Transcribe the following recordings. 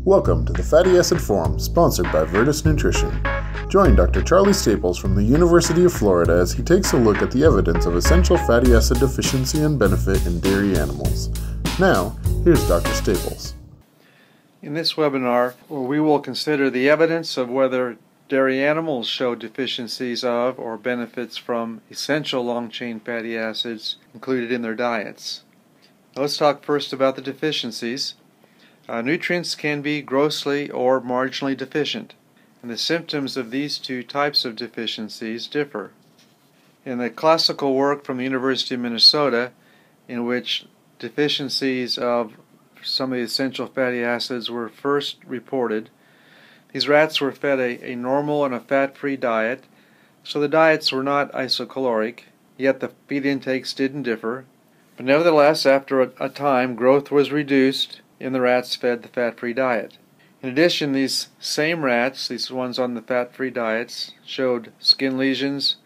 Welcome to the Fatty Acid Forum, sponsored by Virtus Nutrition. Join Dr. Charlie Staples from the University of Florida as he takes a look at the evidence of essential fatty acid deficiency and benefit in dairy animals. Now, here's Dr. Staples. In this webinar, we will consider the evidence of whether dairy animals show deficiencies of or benefits from essential long-chain fatty acids included in their diets. Let's talk first about the deficiencies. Nutrients can be grossly or marginally deficient, and the symptoms of these two types of deficiencies differ. In the classical work from the University of Minnesota, in which deficiencies of some of the essential fatty acids were first reported, these rats were fed a normal and a fat-free diet, so the diets were not isocaloric, yet the feed intakes didn't differ. But nevertheless, after a time, growth was reduced in the rats fed the fat-free diet. In addition, these same rats, these ones on the fat-free diets, showed skin lesions,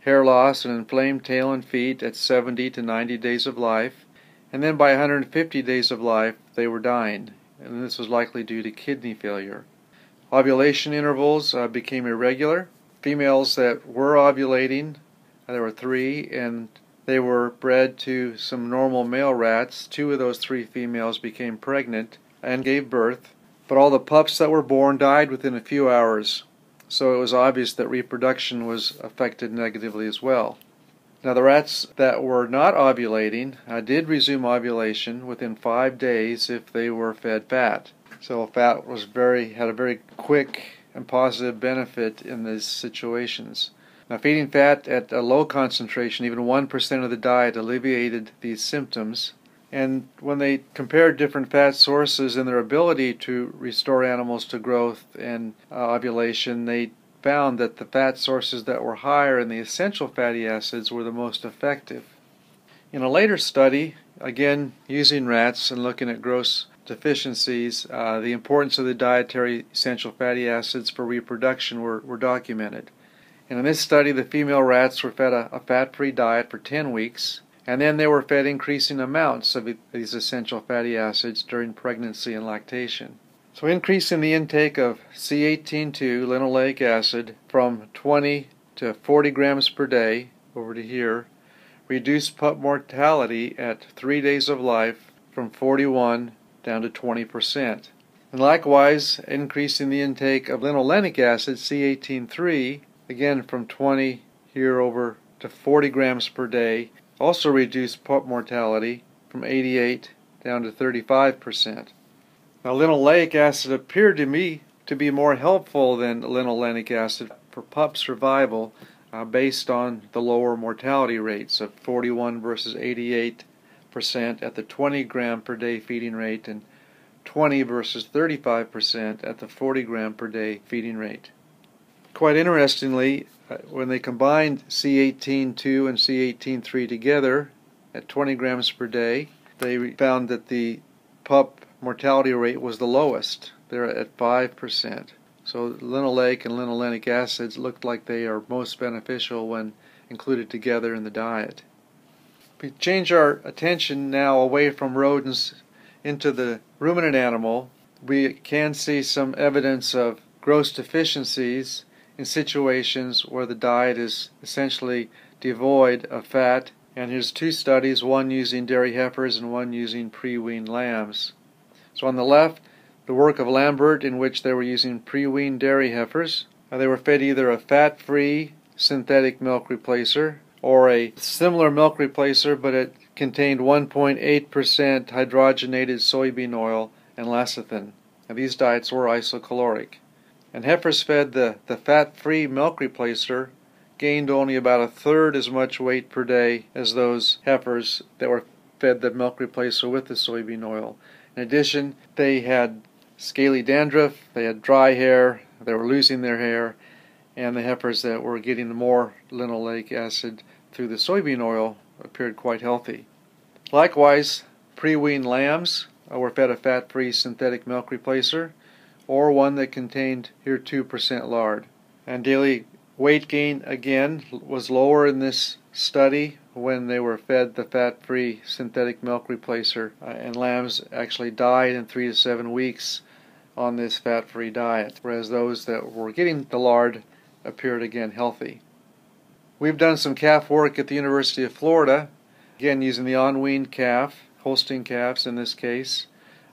hair loss, and inflamed tail and feet at 70 to 90 days of life, and then by 150 days of life they were dying, and this was likely due to kidney failure. Ovulation intervals became irregular. Females that were ovulating, there were 3, and they were bred to some normal male rats. 2 of those 3 females became pregnant and gave birth, but all the pups that were born died within a few hours, so it was obvious that reproduction was affected negatively as well. Now, the rats that were not ovulating did resume ovulation within 5 days if they were fed fat. So fat had a very quick and positive benefit in these situations. Now, feeding fat at a low concentration, even 1% of the diet, alleviated these symptoms. And when they compared different fat sources and their ability to restore animals to growth and ovulation, they found that the fat sources that were higher in the essential fatty acids were the most effective. In a later study, again using rats and looking at gross deficiencies, the importance of the dietary essential fatty acids for reproduction were documented. And in this study, the female rats were fed a fat-free diet for 10 weeks, and then they were fed increasing amounts of these essential fatty acids during pregnancy and lactation. So increasing the intake of C18-2 linoleic acid from 20 to 40 grams per day, over to here, reduced pup mortality at 3 days of life from 41 down to 20%. And likewise, increasing the intake of linolenic acid, C18-3, again from 20 here over to 40 grams per day, also reduced pup mortality from 88 down to 35%. Now, linoleic acid appeared to me to be more helpful than linolenic acid for pup survival based on the lower mortality rates of 41 versus 88% at the 20 gram per day feeding rate and 20 versus 35% at the 40 gram per day feeding rate. Quite interestingly, when they combined C18-2 and C18-3 together at 20 grams per day, they found that the pup mortality rate was the lowest. They're at 5%. So linoleic and linolenic acids looked like they are most beneficial when included together in the diet. If we change our attention now away from rodents into the ruminant animal, we can see some evidence of gross deficiencies in situations where the diet is essentially devoid of fat. And here's 2 studies, one using dairy heifers and one using pre-weaned lambs. So on the left, the work of Lambert, in which they were using pre-weaned dairy heifers. They were fed either a fat-free synthetic milk replacer or a similar milk replacer, but it contained 1.8% hydrogenated soybean oil and lecithin. Now, these diets were isocaloric. And heifers fed the fat-free milk replacer gained only about 1/3 as much weight per day as those heifers that were fed the milk replacer with the soybean oil. In addition, they had scaly dandruff, they had dry hair, they were losing their hair, and the heifers that were getting more linoleic acid through the soybean oil appeared quite healthy. Likewise, pre-weaned lambs were fed a fat-free synthetic milk replacer, or one that contained here 2% lard. And daily weight gain again was lower in this study when they were fed the fat-free synthetic milk replacer, and lambs actually died in 3 to 7 weeks on this fat-free diet, whereas those that were getting the lard appeared again healthy. We've done some calf work at the University of Florida, again using the unweaned calf, Holstein calves in this case.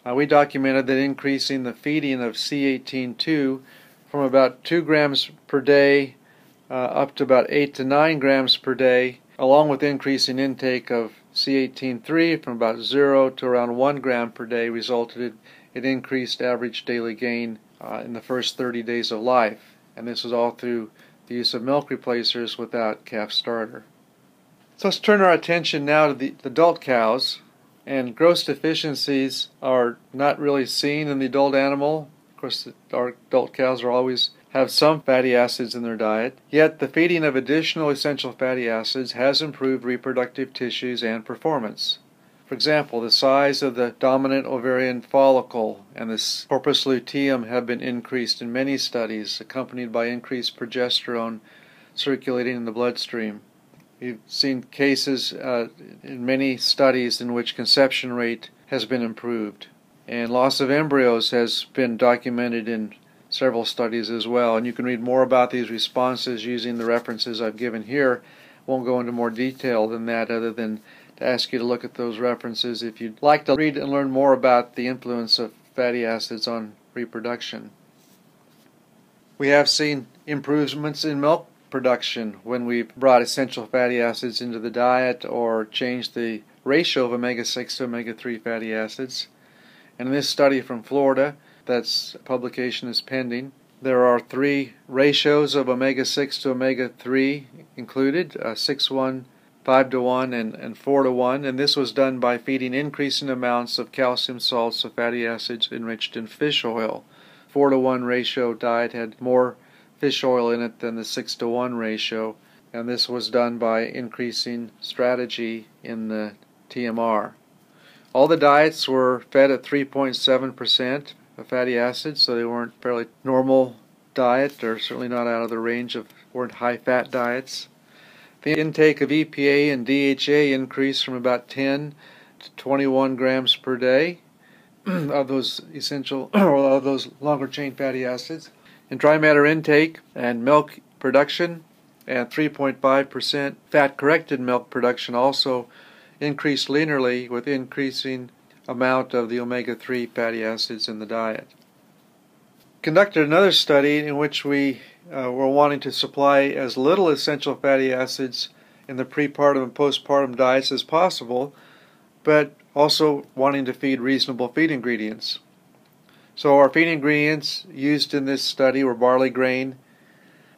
We documented that increasing the feeding of C18-2 from about 2 grams per day up to about 8 to 9 grams per day, along with increasing intake of C18-3 from about 0 to around 1 gram per day, resulted in increased average daily gain in the first 30 days of life. And this was all through the use of milk replacers without calf starter. So let's turn our attention now to the adult cows. And gross deficiencies are not really seen in the adult animal. Of course, our adult cows always have some fatty acids in their diet. Yet the feeding of additional essential fatty acids has improved reproductive tissues and performance. For example, the size of the dominant ovarian follicle and the corpus luteum have been increased in many studies, accompanied by increased progesterone circulating in the bloodstream. We've seen cases in many studies in which conception rate has been improved. And loss of embryos has been documented in several studies as well. And you can read more about these responses using the references I've given here. Won't go into more detail than that other than to ask you to look at those references if you'd like to read and learn more about the influence of fatty acids on reproduction. We have seen improvements in milk production when we brought essential fatty acids into the diet or changed the ratio of omega-6 to omega-3 fatty acids. And in this study from Florida, that's publication is pending, there are 3 ratios of omega-6 to omega-3 included, 6:1, 5:1, and 4:1, and this was done by feeding increasing amounts of calcium salts of fatty acids enriched in fish oil. 4:1 ratio diet had more fish oil in it than the 6:1 ratio, and this was done by increasing strategy in the TMR. All the diets were fed at 3.7% of fatty acids, so they weren't fairly normal diet, or certainly not out of the range of, weren't high-fat diets. The intake of EPA and DHA increased from about 10 to 21 grams per day of those essential, or of those longer-chain fatty acids. In dry matter intake and milk production, and 3.5% fat-corrected milk production also increased linearly with increasing amount of the omega-3 fatty acids in the diet. Conducted another study in which we were wanting to supply as little essential fatty acids in the prepartum and postpartum diets as possible, but also wanting to feed reasonable feed ingredients. So our feed ingredients used in this study were barley grain,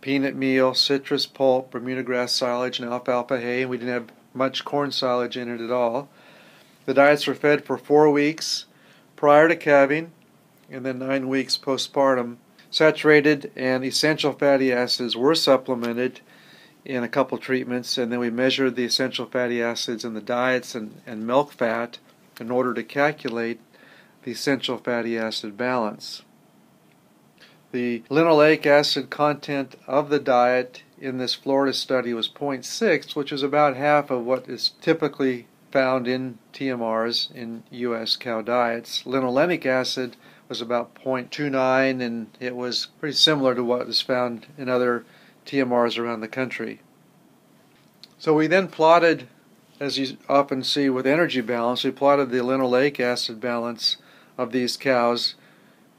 peanut meal, citrus pulp, Bermuda grass silage, and alfalfa hay, and we didn't have much corn silage in it at all. The diets were fed for 4 weeks prior to calving, and then 9 weeks postpartum. Saturated and essential fatty acids were supplemented in a couple treatments, and then we measured the essential fatty acids in the diets and milk fat in order to calculate the essential fatty acid balance. The linoleic acid content of the diet in this Florida study was 0.6, which is about half of what is typically found in TMRs in U.S. cow diets. Linolenic acid was about 0.29, and it was pretty similar to what is found in other TMRs around the country. So we then plotted, as you often see with energy balance, we plotted the linoleic acid balance of these cows,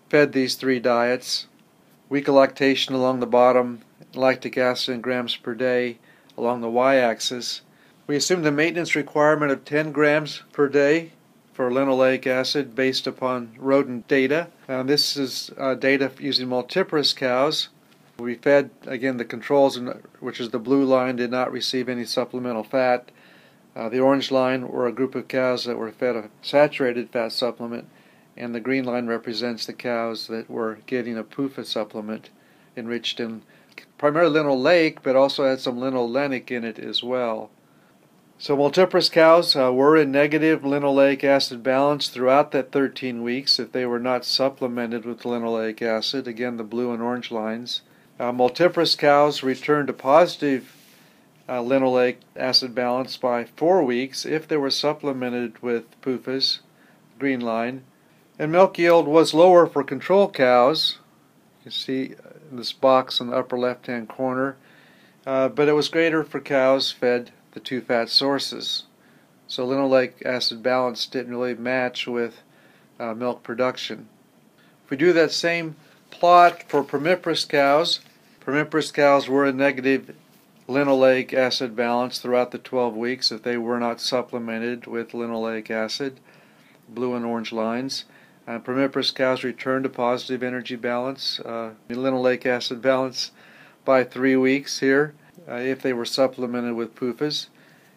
fed these 3 diets, week of lactation along the bottom, lactic acid in grams per day along the y-axis. We assumed a maintenance requirement of 10 grams per day for linoleic acid based upon rodent data. This is data using multiparous cows. We fed, again, the controls, which is the blue line, did not receive any supplemental fat. The orange line were a group of cows that were fed a saturated fat supplement, and the green line represents the cows that were getting a PUFA supplement enriched in primarily linoleic, but also had some linolenic in it as well. So multiparous cows were in negative linoleic acid balance throughout that 13 weeks if they were not supplemented with linoleic acid, again the blue and orange lines. Multiparous cows returned to positive linoleic acid balance by 4 weeks if they were supplemented with PUFAs, green line. And milk yield was lower for control cows. You can see in this box in the upper left-hand corner, but it was greater for cows fed the two fat sources. So linoleic acid balance didn't really match with milk production. If we do that same plot for primiparous cows were in negative linoleic acid balance throughout the 12 weeks if they were not supplemented with linoleic acid, blue and orange lines. Primiparous cows returned to positive energy balance, linoleic acid balance, by 3 weeks here if they were supplemented with PUFAs.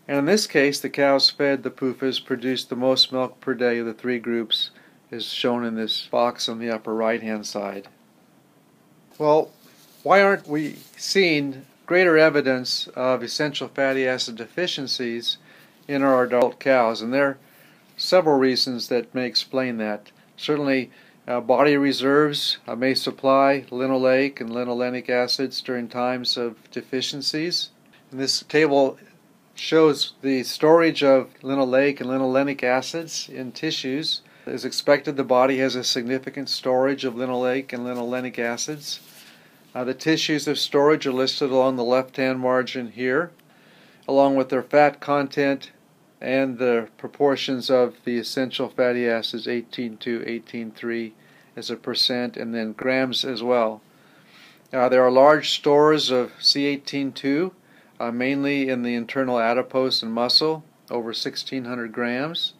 And in this case, the cows fed the PUFAs produced the most milk per day of the three groups, as shown in this box on the upper right-hand side. Well, why aren't we seeing greater evidence of essential fatty acid deficiencies in our adult cows? And there are several reasons that may explain that. Certainly, body reserves may supply linoleic and linolenic acids during times of deficiencies. And this table shows the storage of linoleic and linolenic acids in tissues. As expected, the body has a significant storage of linoleic and linolenic acids. The tissues of storage are listed along the left-hand margin here, along with their fat content and the proportions of the essential fatty acids 18.2, 18.3 as a percent, and then grams as well. There are large stores of C18.2, mainly in the internal adipose and muscle, over 1,600 grams.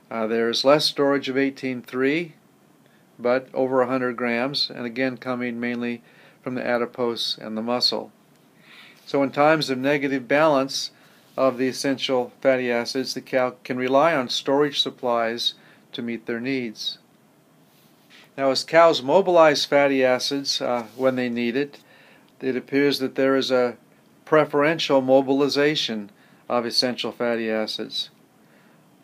There's less storage of 18.3, but over 100 grams, and again coming mainly from the adipose and the muscle. So in times of negative balance of the essential fatty acids, the cow can rely on storage supplies to meet their needs. Now, as cows mobilize fatty acids when they need it, it appears that there is a preferential mobilization of essential fatty acids.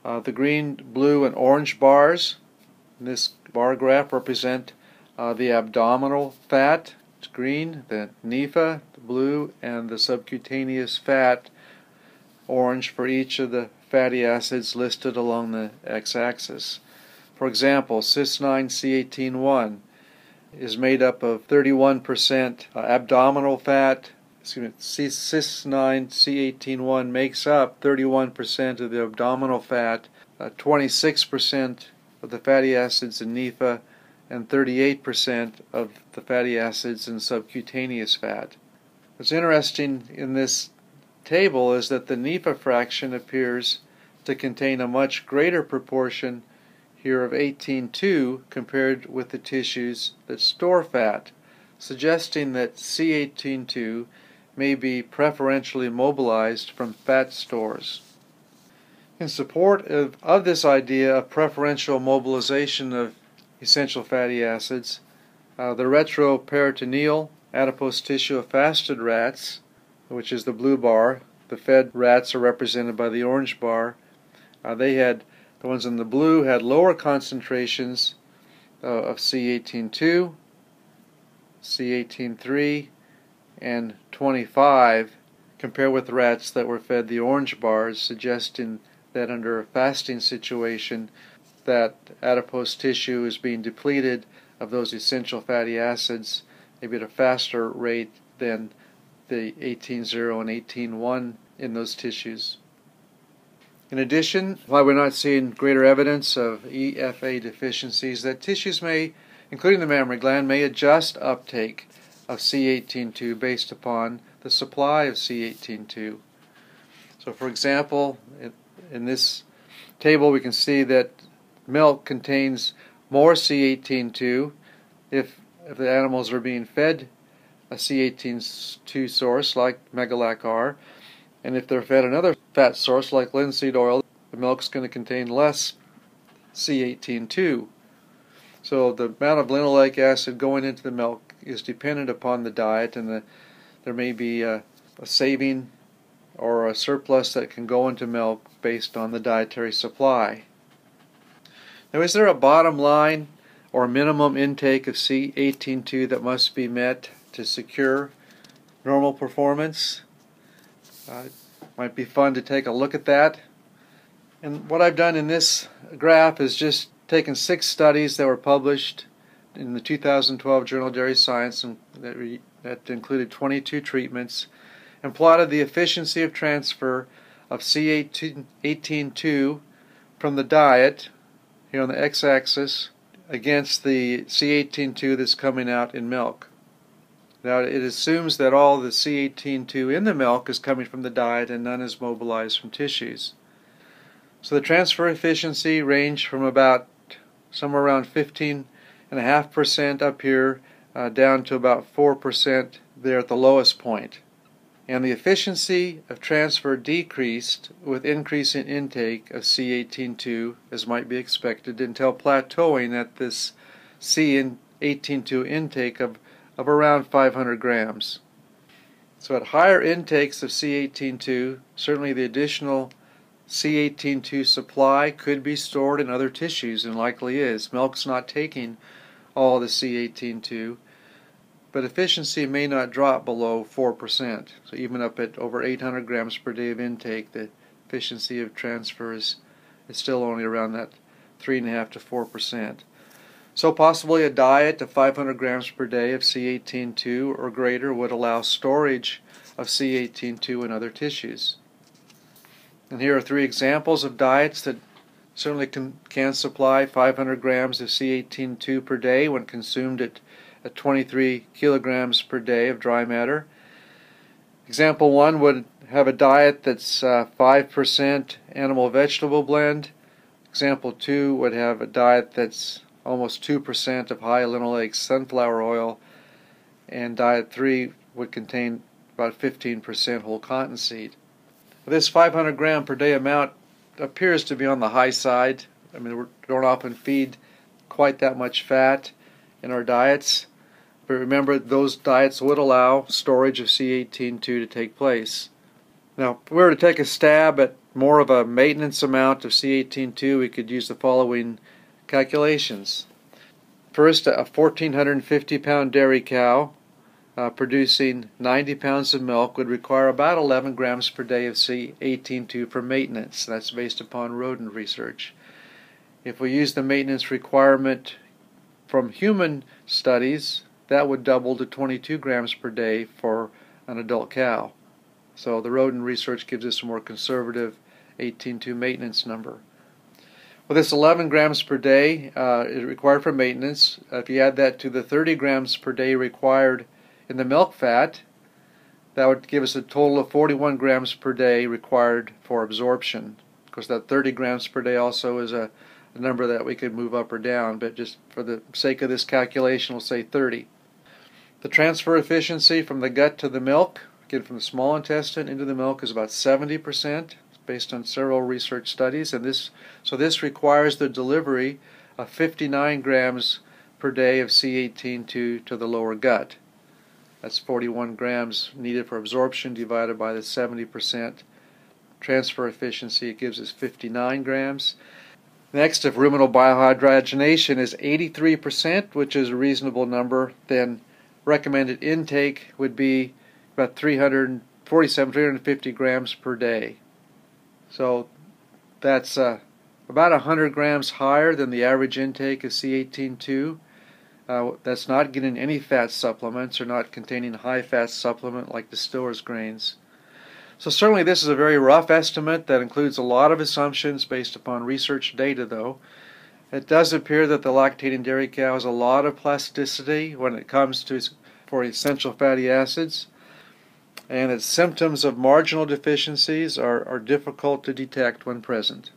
The green, blue, and orange bars in this bar graph represent the abdominal fat, it's green, the NEFA, the blue, and the subcutaneous fat, orange, for each of the fatty acids listed along the x-axis. For example, cis9C18.1 is made up of 31% abdominal fat. Cis9C18.1 makes up 31% of the abdominal fat, 26% of the fatty acids in NEFA, and 38% of the fatty acids in subcutaneous fat. What's interesting in this table is that the NEFA fraction appears to contain a much greater proportion here of 18.2 compared with the tissues that store fat, suggesting that C18.2 may be preferentially mobilized from fat stores. In support of this idea of preferential mobilization of essential fatty acids, the retroperitoneal adipose tissue of fasted rats, which is the blue bar, the fed rats are represented by the orange bar. The ones in the blue had lower concentrations of C18.2, C18.3, and 25 compared with rats that were fed the orange bars, suggesting that under a fasting situation that adipose tissue is being depleted of those essential fatty acids maybe at a faster rate than the 18.0 and 18.1 in those tissues. In addition, while we're not seeing greater evidence of EFA deficiencies, that tissues may, including the mammary gland, may adjust uptake of C18.2 based upon the supply of C18.2. So for example, in this table we can see that milk contains more C18.2 if the animals are being fed a C18.2 source like Megalac R, and if they're fed another fat source like linseed oil, the milk's going to contain less C18.2. So the amount of linoleic acid going into the milk is dependent upon the diet, and there may be a saving or a surplus that can go into milk based on the dietary supply. Now, is there a bottom line or minimum intake of C18.2 that must be met to secure normal performance? It might be fun to take a look at that. And what I've done in this graph is just taken 6 studies that were published in the 2012 Journal of Dairy Science and that included 22 treatments, and plotted the efficiency of transfer of C18.2 from the diet, here on the x-axis, against the C18.2 that's coming out in milk. Now it assumes that all the C18.2 in the milk is coming from the diet and none is mobilized from tissues. So the transfer efficiency ranged from about somewhere around 15.5% up here down to about 4% there at the lowest point. And the efficiency of transfer decreased with increasing intake of C18.2, as might be expected, until plateauing at this C18.2 intake of around 500 grams. So at higher intakes of C18.2, certainly the additional C18.2 supply could be stored in other tissues, and likely is. Milk's not taking all the C18.2, but efficiency may not drop below 4%. So even up at over 800 grams per day of intake, the efficiency of transfer is still only around that 3.5 to 4%. So possibly a diet of 500 grams per day of C18.2 or greater would allow storage of C18.2 in other tissues. And here are 3 examples of diets that certainly can supply 500 grams of C18.2 per day when consumed at 23 kilograms per day of dry matter. Example 1 would have a diet that's 5% animal-vegetable blend. Example 2 would have a diet that's almost 2% of high linoleic sunflower oil, and diet 3 would contain about 15% whole cottonseed. This 500 gram per day amount appears to be on the high side. I mean, we don't often feed quite that much fat in our diets, but remember those diets would allow storage of C18.2 to take place. Now, if we were to take a stab at more of a maintenance amount of C18.2, we could use the following calculations. First, a 1,450 pound dairy cow producing 90 pounds of milk would require about 11 grams per day of C18.2 for maintenance. That's based upon rodent research. If we use the maintenance requirement from human studies, that would double to 22 grams per day for an adult cow. So the rodent research gives us a more conservative 18.2 maintenance number. Well, this 11 grams per day is required for maintenance. If you add that to the 30 grams per day required in the milk fat, that would give us a total of 41 grams per day required for absorption. Of course, that 30 grams per day also is a number that we could move up or down, but just for the sake of this calculation, we'll say 30. The transfer efficiency from the gut to the milk, again from the small intestine into the milk, is about 70%, based on several research studies, and this requires the delivery of 59 grams per day of C18.2 to the lower gut. That's 41 grams needed for absorption divided by the 70% transfer efficiency. It gives us 59 grams. Next, if ruminal biohydrogenation is 83%, which is a reasonable number, then recommended intake would be about 350 grams per day. So that's about 100 grams higher than the average intake of C18.2. That's not getting any fat supplements or not containing high fat supplement like distillers grains. So certainly this is a very rough estimate that includes a lot of assumptions based upon research data, though. It does appear that the lactating dairy cow has a lot of plasticity when it comes to for essential fatty acids, and its symptoms of marginal deficiencies are difficult to detect when present.